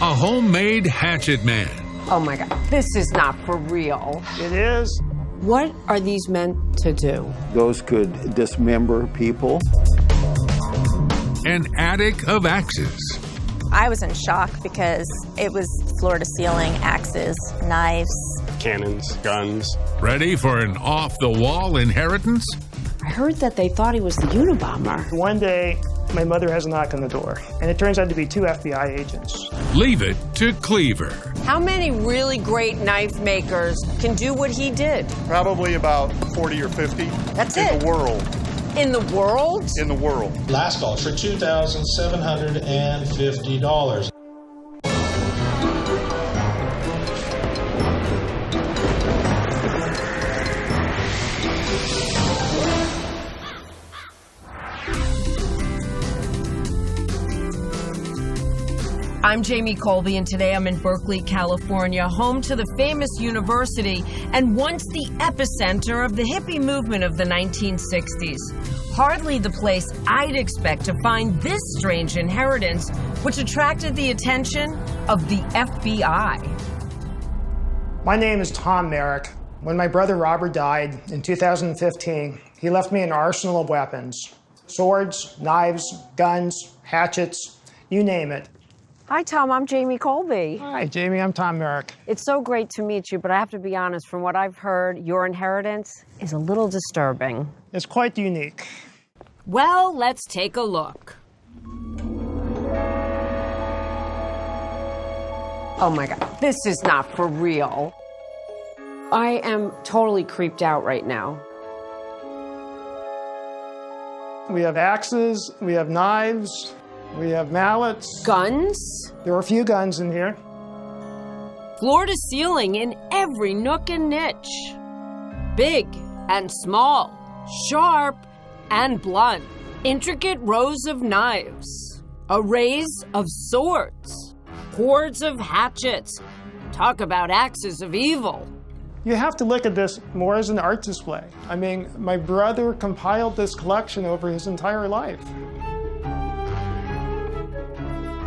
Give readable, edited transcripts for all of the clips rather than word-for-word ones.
a homemade hatchet man. Oh my God, this is not for real. It is. What are these meant to do? Those could dismember people. An attic of axes. I was in shock because it was floor-to-ceiling axes, knives. Cannons, guns. Ready for an off-the-wall inheritance? I heard that they thought he was the Unabomber. One day, my mother has a knock on the door, and it turns out to be 2 FBI agents. Leave it to Cleaver. How many really great knife makers can do what he did? Probably about 40 or 50. That's in it? the world. In the world? In the world. Last call for $2,750. I'm Jamie Colby, and today I'm in Berkeley, California, home to the famous university and once the epicenter of the hippie movement of the 1960s. Hardly the place I'd expect to find this strange inheritance, which attracted the attention of the FBI. My name is Tom Merrick. When my brother Robert died in 2015, he left me an arsenal of weapons. Swords, knives, guns, hatchets, you name it. Hi, Tom. I'm Jamie Colby. Hi, Jamie. I'm Tom Merrick. It's so great to meet you, but I have to be honest, from what I've heard, your inheritance is a little disturbing. It's quite unique. Well, let's take a look. Oh my God, this is not for real. I am totally creeped out right now. We have axes, we have knives, we have mallets. Guns? There are a few guns in here. Floor to ceiling in every nook and niche. Big and small, sharp and blunt. Intricate rows of knives. Arrays of swords. Hordes of hatchets. Talk about axes of evil. You have to look at this more as an art display. I mean, my brother compiled this collection over his entire life.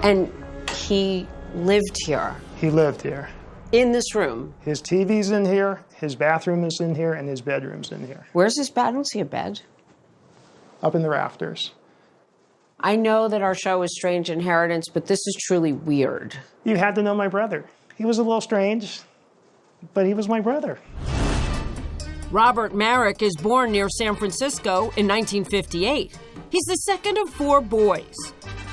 And he lived here. He lived here. In this room. His TV's in here, his bathroom is in here, and his bedroom's in here. Where's his bed? I don't see a bed. Up in the rafters. I know that our show is Strange Inheritance, but this is truly weird. You had to know my brother. He was a little strange, but he was my brother. Robert Merrick is born near San Francisco in 1958. He's the second of 4 boys.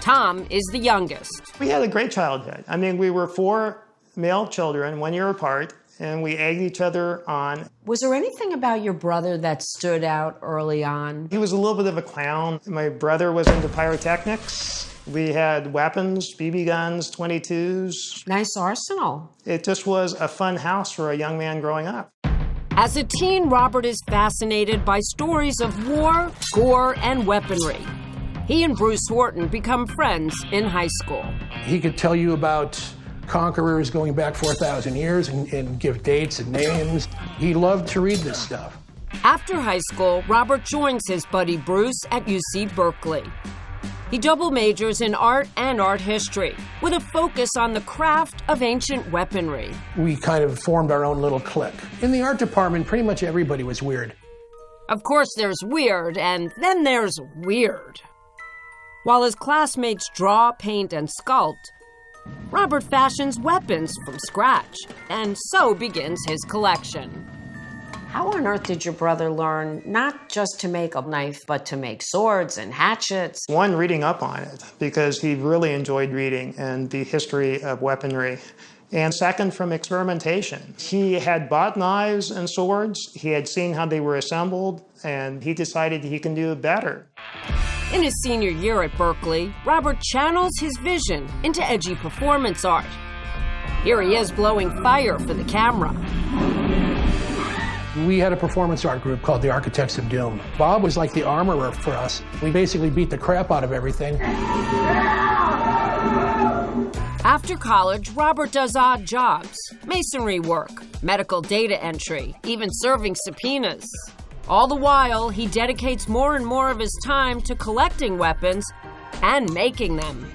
Tom is the youngest. We had a great childhood. I mean, we were 4 male children, 1 year apart, and we egged each other on. Was there anything about your brother that stood out early on? He was a little bit of a clown. My brother was into pyrotechnics. We had weapons, BB guns, .22s. Nice arsenal. It just was a fun house for a young man growing up. As a teen, Robert is fascinated by stories of war, gore, and weaponry. He and Bruce Horton become friends in high school. He could tell you about conquerors going back 4,000 years and give dates and names. He loved to read this stuff. After high school, Robert joins his buddy Bruce at UC Berkeley. He double majors in art and art history, with a focus on the craft of ancient weaponry. We kind of formed our own little clique. In the art department, pretty much everybody was weird. Of course, there's weird, and then there's weird. While his classmates draw, paint, and sculpt, Robert fashions weapons from scratch, and so begins his collection. How on earth did your brother learn not just to make a knife, but to make swords and hatchets? One, reading up on it, because he really enjoyed reading and the history of weaponry. And second, from experimentation. He had bought knives and swords, he had seen how they were assembled, and he decided he can do it better. In his senior year at Berkeley, Robert channels his vision into edgy performance art. Here he is blowing fire for the camera. We had a performance art group called the Architects of Doom. Bob was like the armorer for us. We basically beat the crap out of everything. After college, Robert does odd jobs, masonry work, medical data entry, even serving subpoenas. All the while, he dedicates more and more of his time to collecting weapons and making them.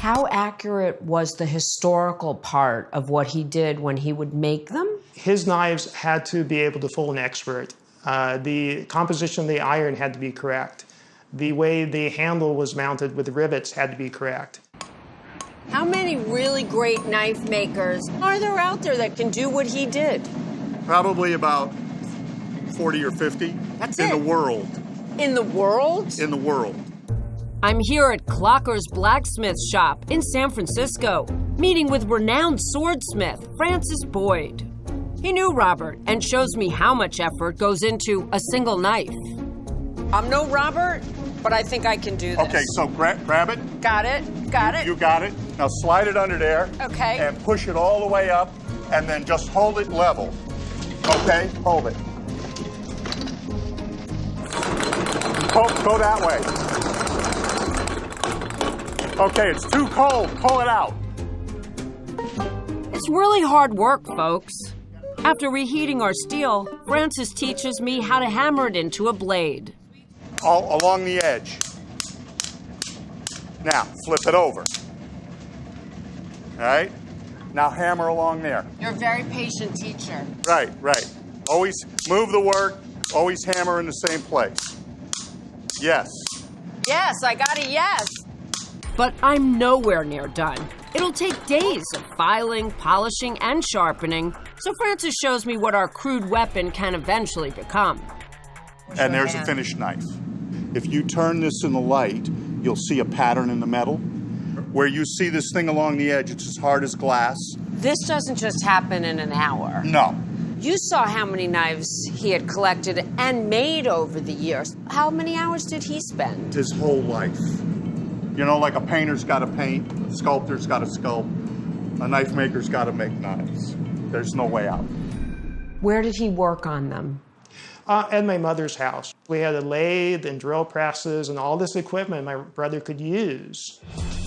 How accurate was the historical part of what he did when he would make them? His knives had to be able to fool an expert. The composition of the iron had to be correct. The way the handle was mounted with the rivets had to be correct. How many really great knife makers are there out there that can do what he did? Probably about 40 or 50. That's in it? the world. In the world? In the world. I'm here at Clocker's Blacksmith Shop in San Francisco, meeting with renowned swordsmith Francis Boyd. He knew Robert and shows me how much effort goes into a single knife. I'm no Robert, but I think I can do this. Okay, so grab it. Got it, got it. You got it. Now slide it under there. Okay. And push it all the way up, and then just hold it level. Okay, hold it. Go that way. Okay, it's too cold. Pull it out. It's really hard work, folks. After reheating our steel, Francis teaches me how to hammer it into a blade. All along the edge. Now, flip it over. All right? Now hammer along there. You're a very patient teacher. Right. Always move the work. Always hammer in the same place. Yes. Yes, I got a yes. But I'm nowhere near done. It'll take days of filing, polishing, and sharpening, so Francis shows me what our crude weapon can eventually become. And there's a finished knife. If you turn this in the light, you'll see a pattern in the metal. Where you see this thing along the edge, it's as hard as glass. This doesn't just happen in an hour. No. You saw how many knives he had collected and made over the years. How many hours did he spend? His whole life. You know, like a painter's got to paint, a sculptor's got to sculpt, a knife maker's got to make knives. There's no way out. Where did he work on them? At my mother's house. We had a lathe and drill presses and all this equipment my brother could use.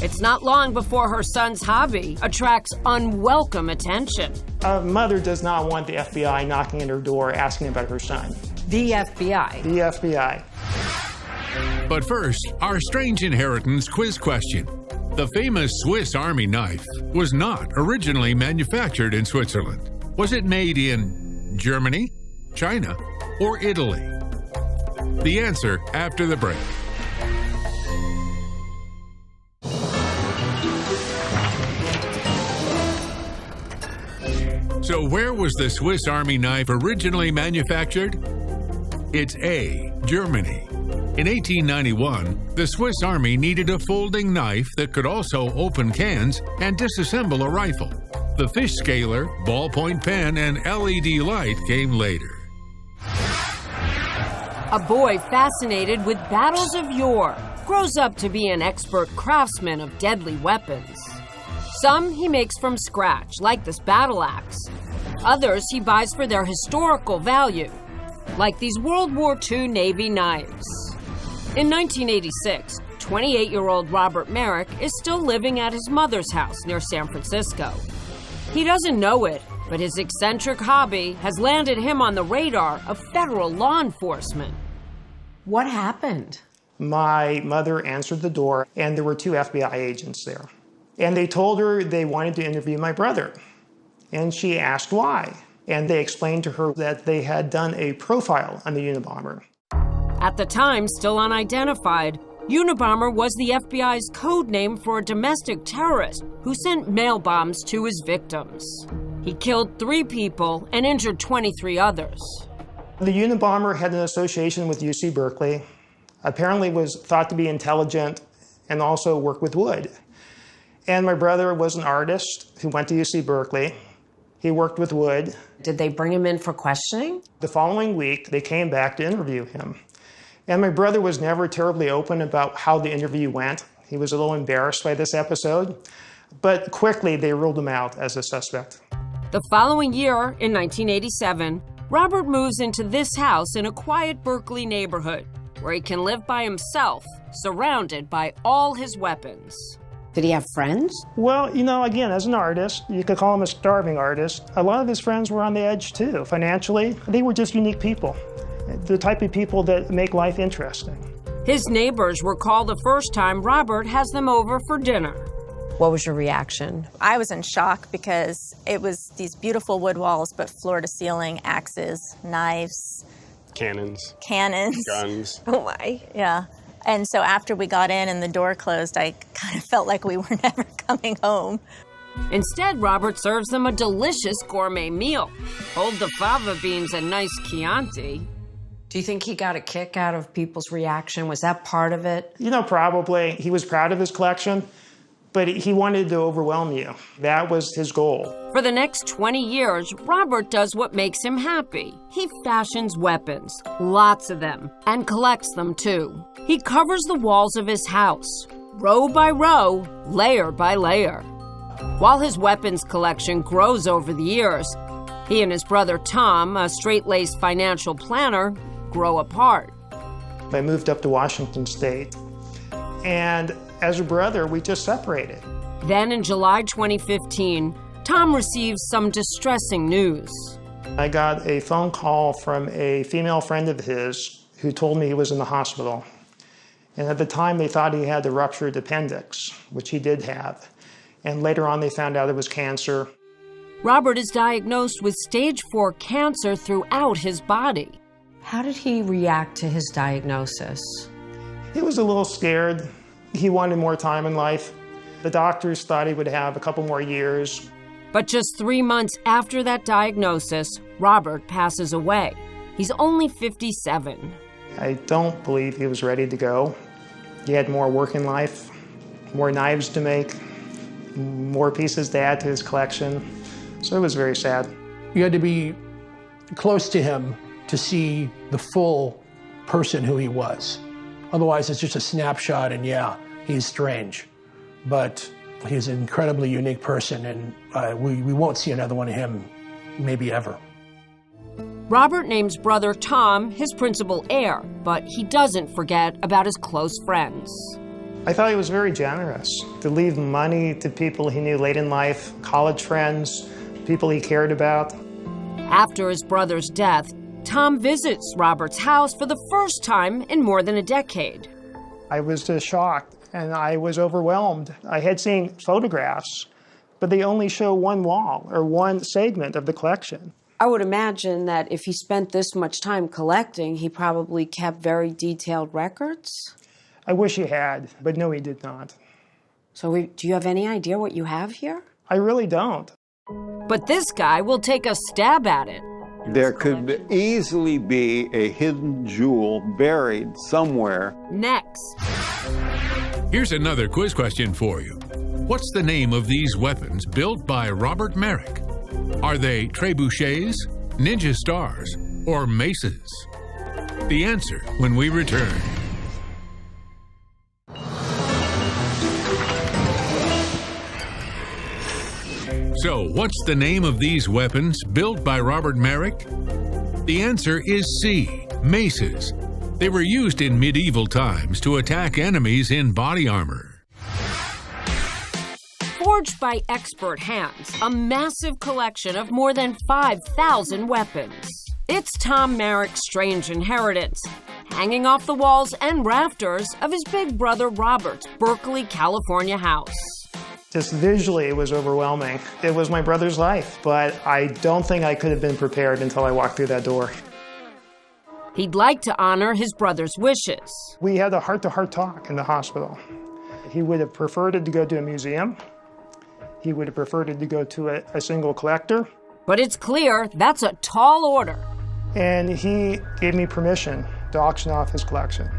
It's not long before her son's hobby attracts unwelcome attention. A mother does not want the FBI knocking at her door asking about her son. The FBI. The FBI. But first, our strange inheritance quiz question. The famous Swiss Army knife was not originally manufactured in Switzerland. Was it made in Germany, China, or Italy? The answer after the break. So where was the Swiss Army knife originally manufactured? It's A, Germany. In 1891, the Swiss Army needed a folding knife that could also open cans and disassemble a rifle. The fish scaler, ballpoint pen, and LED light came later. A boy fascinated with battles of yore grows up to be an expert craftsman of deadly weapons. Some he makes from scratch, like this battle axe. Others he buys for their historical value, like these World War II Navy knives. In 1986, 28-year-old Robert Merrick is still living at his mother's house near San Francisco. He doesn't know it, but his eccentric hobby has landed him on the radar of federal law enforcement. What happened? My mother answered the door, and there were 2 FBI agents there. And they told her they wanted to interview my brother. And she asked why. And they explained to her that they had done a profile on the Unabomber. At the time, still unidentified, Unabomber was the FBI's code name for a domestic terrorist who sent mail bombs to his victims. He killed 3 people and injured 23 others. The Unabomber had an association with UC Berkeley, apparently was thought to be intelligent, and also worked with wood. And my brother was an artist who went to UC Berkeley. He worked with wood. Did they bring him in for questioning? The following week, they came back to interview him. And my brother was never terribly open about how the interview went. He was a little embarrassed by this episode, but quickly they ruled him out as a suspect. The following year, in 1987, Robert moves into this house in a quiet Berkeley neighborhood where he can live by himself, surrounded by all his weapons. Did he have friends? Well, you know, again, as an artist, you could call him a starving artist. A lot of his friends were on the edge too. Financially, they were just unique people. The type of people that make life interesting. His neighbors recall the first time Robert has them over for dinner. What was your reaction? I was in shock because it was these beautiful wood walls, but floor-to-ceiling axes, knives, Cannons. Guns. Oh my. Yeah. And so after we got in and the door closed, I kind of felt like we were never coming home. Instead, Robert serves them a delicious gourmet meal. Hold the fava beans and nice Chianti. Do you think he got a kick out of people's reaction? Was that part of it? You know, probably. He was proud of his collection, but he wanted to overwhelm you. That was his goal. For the next 20 years, Robert does what makes him happy. He fashions weapons, lots of them, and collects them too. He covers the walls of his house, row by row, layer by layer. While his weapons collection grows over the years, he and his brother Tom, a straight-laced financial planner, grow apart. I moved up to Washington State, and as a brother, we just separated. Then in July 2015, Tom receives some distressing news. I got a phone call from a female friend of his who told me he was in the hospital. And at the time, they thought he had the ruptured appendix, which he did have. And later on, they found out it was cancer. Robert is diagnosed with stage 4 cancer throughout his body. How did he react to his diagnosis? He was a little scared. He wanted more time in life. The doctors thought he would have a couple more years. But just 3 months after that diagnosis, Robert passes away. He's only 57. I don't believe he was ready to go. He had more work in life, more knives to make, more pieces to add to his collection. So it was very sad. You had to be close to him to see the full person who he was. Otherwise, it's just a snapshot, and yeah, he's strange. But he's an incredibly unique person, and we won't see another one of him, maybe ever. Robert names brother Tom his principal heir, but he doesn't forget about his close friends. I thought he was very generous to leave money to people he knew late in life, college friends, people he cared about. After his brother's death, Tom visits Robert's house for the first time in more than a decade. I was just shocked and I was overwhelmed. I had seen photographs, but they only show one wall or one segment of the collection. I would imagine that if he spent this much time collecting, he probably kept very detailed records. I wish he had, but no, he did not. So do you have any idea what you have here? I really don't. But this guy will take a stab at it. There could easily be a hidden jewel buried somewhere. Next. Here's another quiz question for you. What's the name of these weapons built by Robert Merrick? Are they trebuchets, ninja stars, or maces? The answer when we return. So, what's the name of these weapons built by Robert Merrick? The answer is C, maces. They were used in medieval times to attack enemies in body armor. Forged by expert hands, a massive collection of more than 5,000 weapons. It's Tom Merrick's strange inheritance, hanging off the walls and rafters of his big brother Robert's Berkeley, California house. Just visually, it was overwhelming. It was my brother's life, but I don't think I could have been prepared until I walked through that door. He'd like to honor his brother's wishes. We had a heart-to-heart talk in the hospital. He would have preferred it to go to a museum. He would have preferred it to go to a single collector. But it's clear that's a tall order. And he gave me permission to auction off his collection.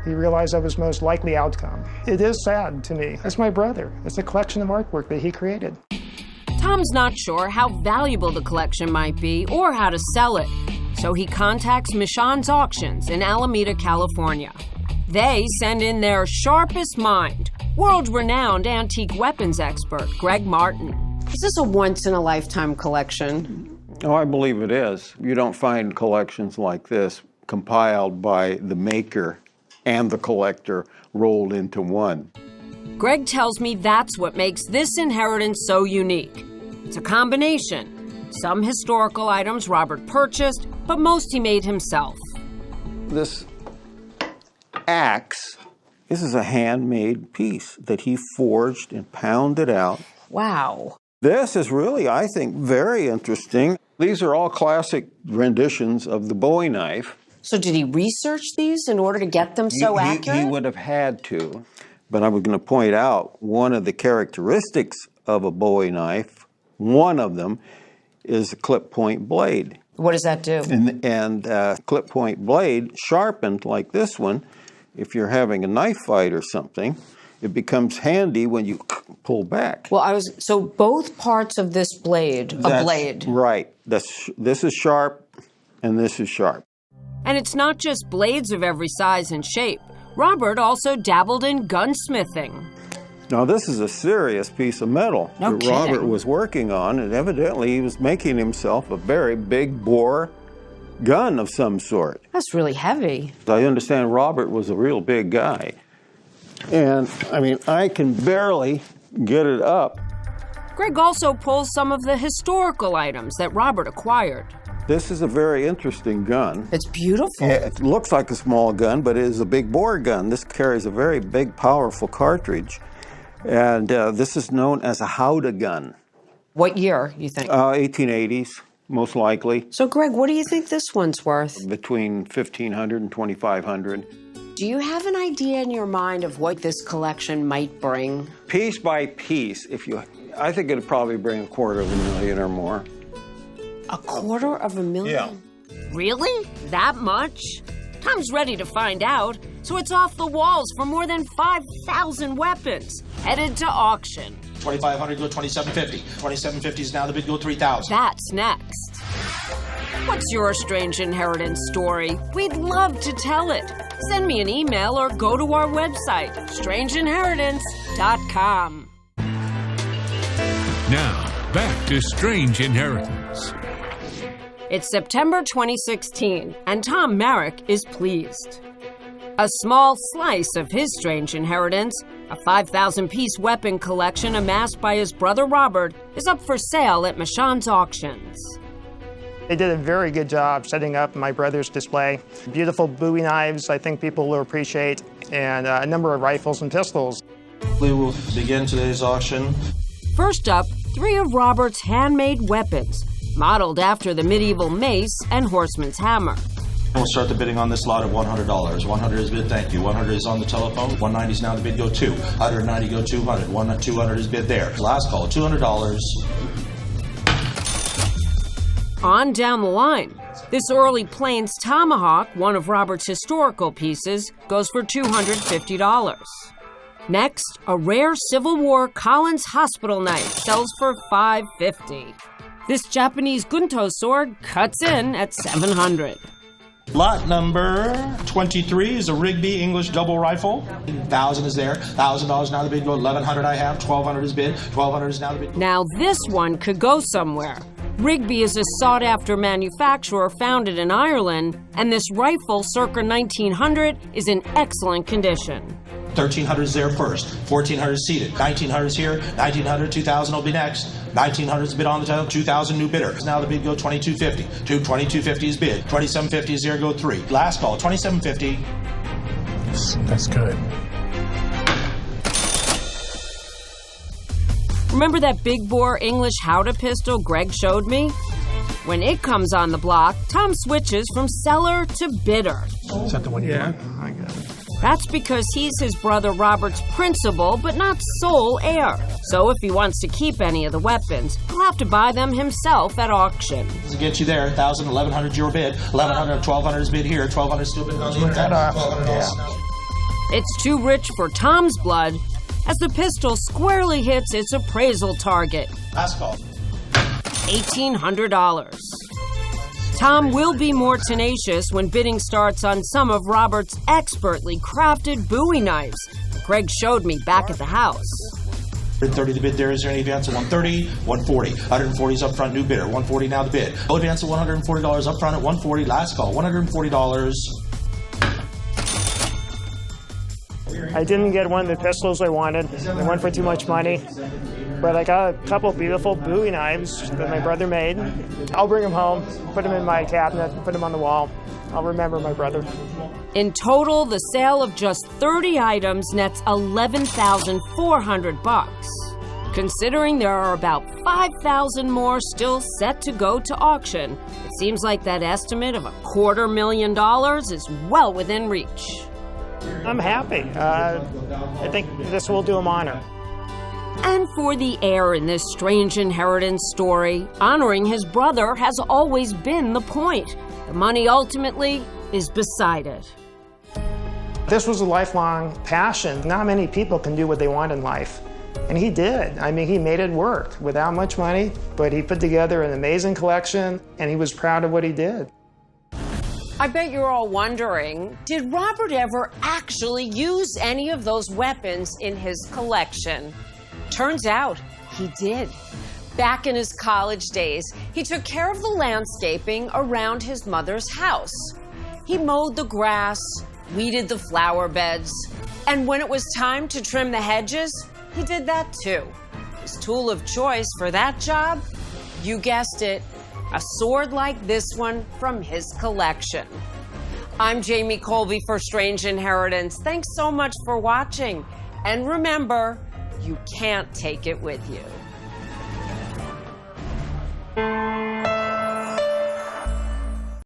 He realized that was the most likely outcome. It is sad to me. It's my brother. It's a collection of artwork that he created. Tom's not sure how valuable the collection might be or how to sell it, so he contacts Michon's Auctions in Alameda, California. They send in their sharpest mind, world-renowned antique weapons expert Greg Martin. Is this a once-in-a-lifetime collection? Oh, I believe it is. You don't find collections like this compiled by the maker and the collector rolled into one. Greg tells me that's what makes this inheritance so unique. It's a combination. Some historical items Robert purchased, but most he made himself. This axe This is a handmade piece that he forged and pounded out. Wow. This is really, I think, very interesting. These are all classic renditions of the Bowie knife. So did he research these in order to get them so accurate? He would have had to. But I was going to point out one of the characteristics of a Bowie knife, one of them, is a clip point blade. What does that do? And clip point blade, sharpened like this one, if you're having a knife fight or something, it becomes handy when you pull back. Well, so both parts of this blade, a blade. Right. This is sharp and this is sharp. And it's not just blades of every size and shape. Robert also dabbled in gunsmithing. Now, this is a serious piece of metal No that kidding. Robert was working on, and evidently he was making himself a very big bore gun of some sort. That's really heavy. I understand Robert was a real big guy. And, I mean, I can barely get it up. Greg also pulls some of the historical items that Robert acquired. This is a very interesting gun. It's beautiful. It looks like a small gun, but it is a big bore gun. This carries a very big, powerful cartridge. And this is known as a Howdah gun. What year, you think? 1880s, most likely. So, Greg, what do you think this one's worth? Between $1,500 and $2,500. Do you have an idea in your mind of what this collection might bring? Piece by piece, I think it'd probably bring $250,000 or more. $250,000? Yeah. Really? That much? Tom's ready to find out, so it's off the walls for more than 5,000 weapons, headed to auction. $2,500 go $2,750. $2,750 is now the bid go $3,000. That's next. What's your strange inheritance story? We'd love to tell it. Send me an email or go to our website, strangeinheritance.com. Now, back to Strange Inheritance. It's September 2016, and Tom Merrick is pleased. A small slice of his strange inheritance, a 5,000-piece weapon collection amassed by his brother Robert, is up for sale at Michon's Auctions. They did a very good job setting up my brother's display. Beautiful Bowie knives, I think people will appreciate, and a number of rifles and pistols. We will begin today's auction. First up, 3 of Robert's handmade weapons, modeled after the medieval mace and horseman's hammer. We'll start the bidding on this lot at $100. $100 is bid, thank you. $100 is on the telephone. $190 is now the bid, go $200. $190 go $200. $200 is bid there. Last call, $200. On down the line, this early Plains tomahawk, one of Robert's historical pieces, goes for $250. Next, a rare Civil War Collins hospital knife sells for $550. This Japanese gunto sword cuts in at $700. Lot number 23 is a Rigby English double rifle. $1,000 is there. $1,000 now the bid go. $1,100 I have. $1,200 is bid. $1,200 is now the bid. Now this one could go somewhere. Rigby is a sought-after manufacturer founded in Ireland, and this rifle, circa 1900, is in excellent condition. $1,300 is there first. $1,400 is seated. $1,900 is here. $1,900, $2,000 will be next. $1,900 is bid on the title. $2,000 new bidder. Now the bid go $2,250. $2,250 is bid. $2,750 is there, go 3. Last call, $2,750. That's good. Remember that big bore English Howdah pistol Greg showed me? When it comes on the block, Tom switches from seller to bidder. Is that the one you want? I got it. That's because he's his brother Robert's principal, but not sole heir. So if he wants to keep any of the weapons, he'll have to buy them himself at auction. To get you there, $1,000, $1,100 your bid. $1,100, $1,200 is bid here. $1,200 still bid on the internet. $1,200. It's too rich for Tom's blood, as the pistol squarely hits its appraisal target. Last call. $1,800. Tom will be more tenacious when bidding starts on some of Robert's expertly crafted Bowie knives Greg showed me back at the house. $130 the bid there. Is there any advance of $130? $140. $140 is up front, new bidder. $140 now the bid. No advance of $140 up front at $140. Last call, $140. I didn't get one of the pistols I wanted. They went for too much money. But I got a couple beautiful Bowie knives that my brother made. I'll bring them home, put them in my cabinet, put them on the wall. I'll remember my brother. In total, the sale of just 30 items nets $11,400. Considering there are about 5,000 more still set to go to auction, it seems like that estimate of $250,000 is well within reach. I'm happy. I think this will do him honor. And for the heir in this strange inheritance story, honoring his brother has always been the point. The money ultimately is beside it. This was a lifelong passion. Not many people can do what they want in life. And he did. I mean, he made it work without much money, but he put together an amazing collection, and he was proud of what he did. I bet you're all wondering, did Robert ever actually use any of those weapons in his collection? Turns out he did. Back in his college days, he took care of the landscaping around his mother's house. He mowed the grass, weeded the flower beds, and when it was time to trim the hedges, he did that too. His tool of choice for that job? You guessed it, a sword like this one from his collection. I'm Jamie Colby for Strange Inheritance. Thanks so much for watching. And remember, you can't take it with you.